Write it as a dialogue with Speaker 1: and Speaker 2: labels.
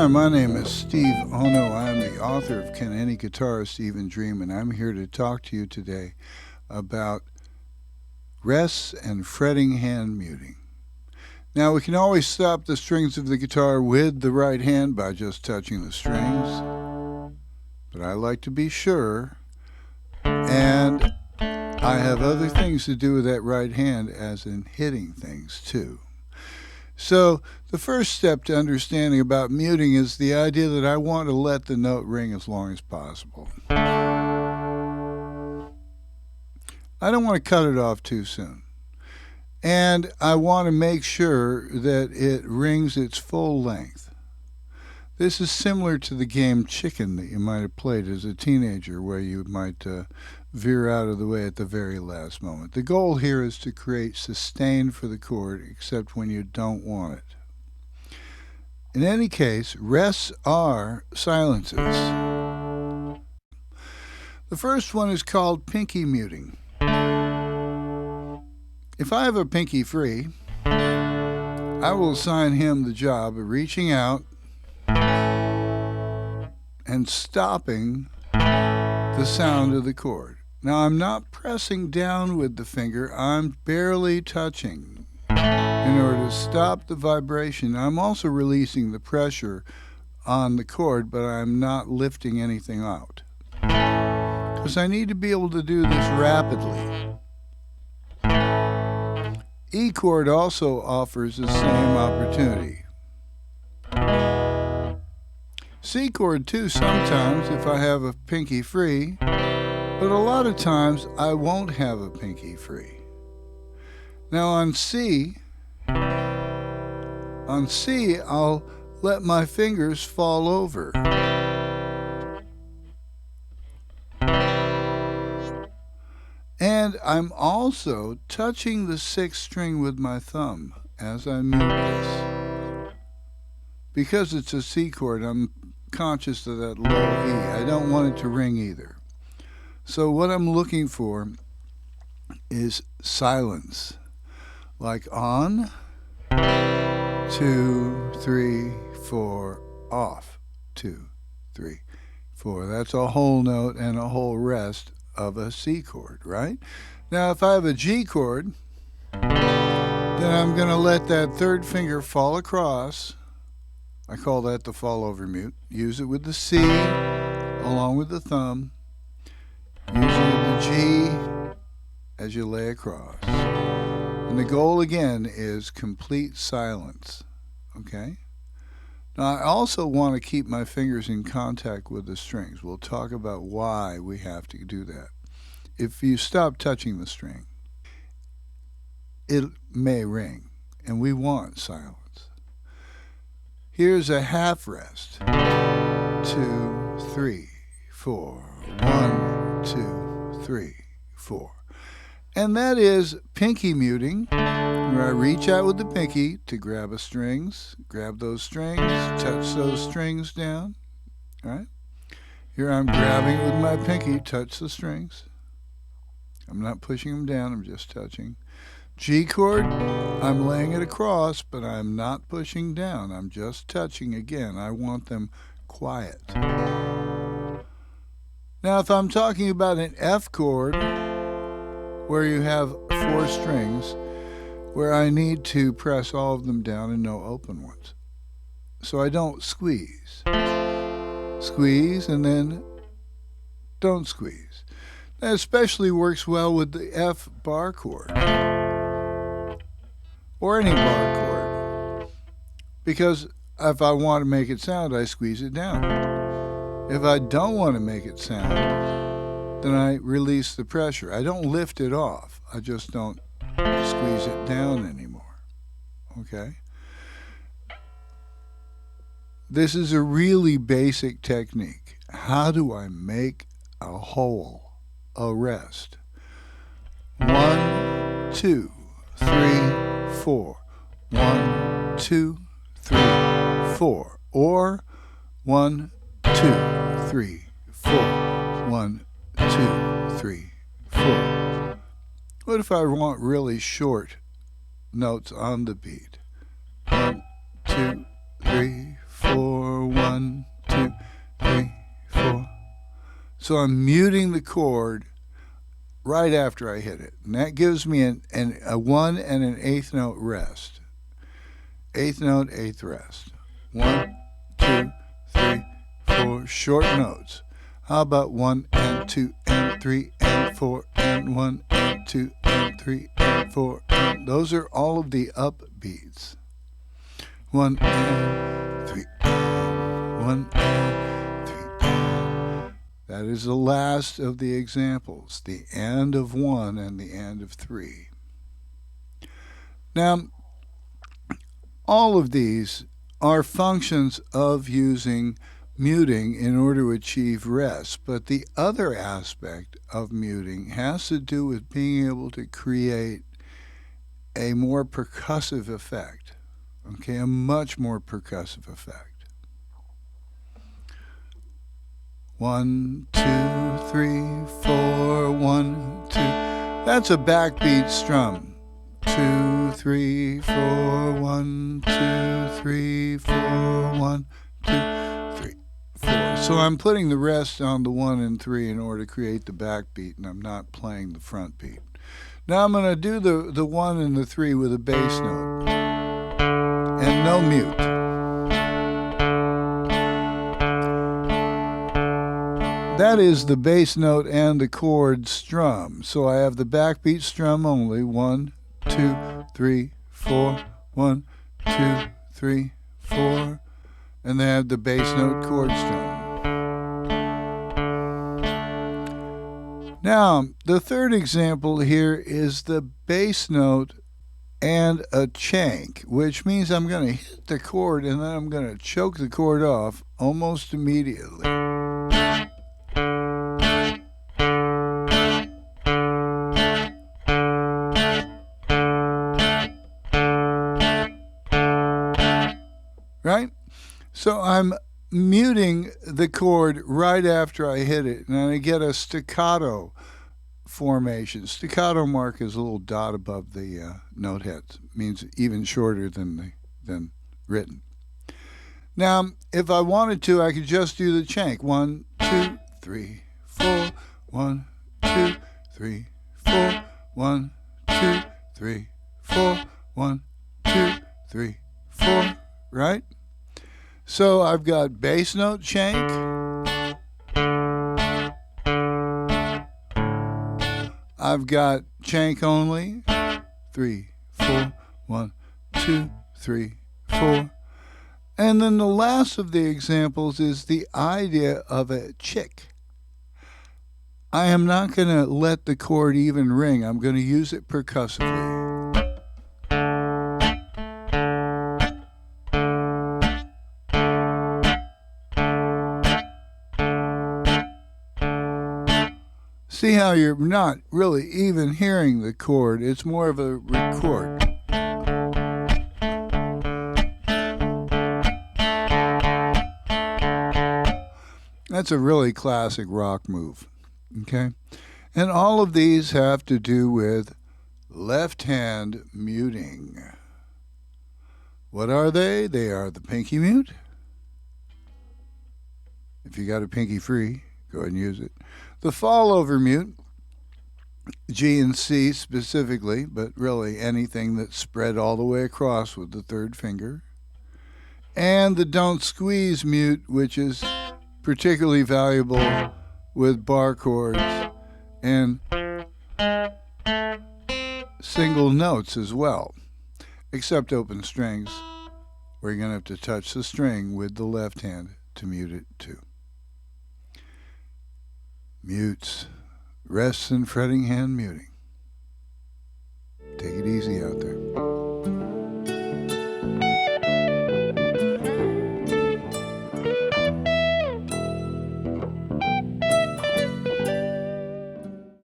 Speaker 1: Hi, my name is Steve Ono. I'm the author of Can Any Guitarist Even Dream, and I'm here to talk to you today about rests and fretting hand muting. Now, we can always stop the strings of the guitar with the right hand by just touching the strings, but I like to be sure, and I have other things to do with that right hand, as in hitting things too. So the first step to understanding about muting is the idea that I want to let the note ring as long as possible. I don't want to cut it off too soon. And I want to make sure that it rings its full length. This is similar to the game Chicken that you might have played as a teenager, where you might veer out of the way at the very last moment. The goal here is to create sustain for the chord, except when you don't want it. In any case, rests are silences. The first one is called pinky muting. If I have a pinky free, I will assign him the job of reaching out and stopping the sound of the chord. Now, I'm not pressing down with the finger, I'm barely touching in order to stop the vibration. I'm also releasing the pressure on the chord, but I'm not lifting anything out, because I need to be able to do this rapidly. E chord also offers the same opportunity. C chord too sometimes if I have a pinky free, but a lot of times I won't have a pinky free. Now on C, I'll let my fingers fall over. And I'm also touching the sixth string with my thumb as I mute this. Because it's a C chord, I'm conscious of that low E. I don't want it to ring either. So what I'm looking for is silence. Like on, 2, 3, 4, off, 2, 3, 4. That's a whole note and a whole rest of a C chord, right? Now, if I have a G chord, then I'm going to let that third finger fall across. I call that the fall over mute. Use it with the C along with the thumb. Use it with the G as you lay across. And the goal again is complete silence. Okay? Now I also want to keep my fingers in contact with the strings. We'll talk about why we have to do that. If you stop touching the string, it may ring, and we want silence. Here's a half rest. 2, 3, 4. 1, 2, 3, 4. And that is pinky muting, where I reach out with the pinky to grab those strings, touch those strings down. All right? Here I'm grabbing with my pinky, touch the strings. I'm not pushing them down, I'm just touching. G chord, I'm laying it across, but I'm not pushing down. I'm just touching again. I want them quiet. Now, if I'm talking about an F chord, where you have 4 strings, where I need to press all of them down and no open ones. So I don't squeeze. Squeeze and then don't squeeze. That especially works well with the F bar chord, or any bar chord, because if I want to make it sound, I squeeze it down. If I don't want to make it sound, then I release the pressure. I don't lift it off. I just don't squeeze it down anymore. Okay? This is a really basic technique. How do I make a whole, a rest? 1, 2, 3, 4. 1, 2, 3, 4. Or 1, 2, 3, 4. 1, 2, 3, 4. What if I want really short notes on the beat? 1, 2, 3, 4. 1, So I'm muting the chord right after I hit it. And that gives me a 1 and an eighth note rest. Eighth note, eighth rest. 1, 2, 3, 4 short notes. How about 1 and 2 and 3 and 4 and 1 and 2 and 3 and 4 and those are all of the upbeats. 1 and 3 and 1 and 3 and. That is the last of the examples, the and of 1 and the and of 3. Now, all of these are functions of using muting in order to achieve rest, but the other aspect of muting has to do with being able to create a more percussive effect, okay, a much more percussive effect. 1, 2, 3, 4, 1, 2. That's a backbeat strum. 2, 3, 4, 1, 2, 3, 4, 1, 2, 3, 4. So I'm putting the rest on the 1 and 3 in order to create the backbeat, and I'm not playing the front beat. Now I'm going to do the 1 and the 3 with a bass note and no mute. That is the bass note and the chord strum. So I have the backbeat strum only. 1, 2, 3, 4, 1, 2, 3, 4, and then I have the bass note chord strum. Now, the third example here is the bass note and a chank, which means I'm going to hit the chord and then I'm going to choke the chord off almost immediately. Right? So I'm muting the chord right after I hit it, and I get a staccato formation. Staccato mark is a little dot above the note heads. It means even shorter than written. Now, if I wanted to, I could just do the chank. 1, 2, 3, 4. 1, 2, 3, 4. 1, 2, 3, 4. 1, 2, 3, 4. Right? So I've got bass note chank. I've got chank only. 3, 4. 1, 2, 3, 4. And then the last of the examples is the idea of a chick. I am not going to let the chord even ring. I'm going to use it percussively. See how you're not really even hearing the chord. It's more of a record. That's a really classic rock move. Okay? And all of these have to do with left hand muting. What are they? They are the pinky mute. If you got a pinky free, go ahead and use it. The fall over mute, G and C specifically, but really anything that's spread all the way across with the third finger. And the don't squeeze mute, which is particularly valuable with bar chords and single notes as well, except open strings, where you're going to have to touch the string with the left hand to mute it too. Mutes, rests and fretting hand muting. Take it easy out there.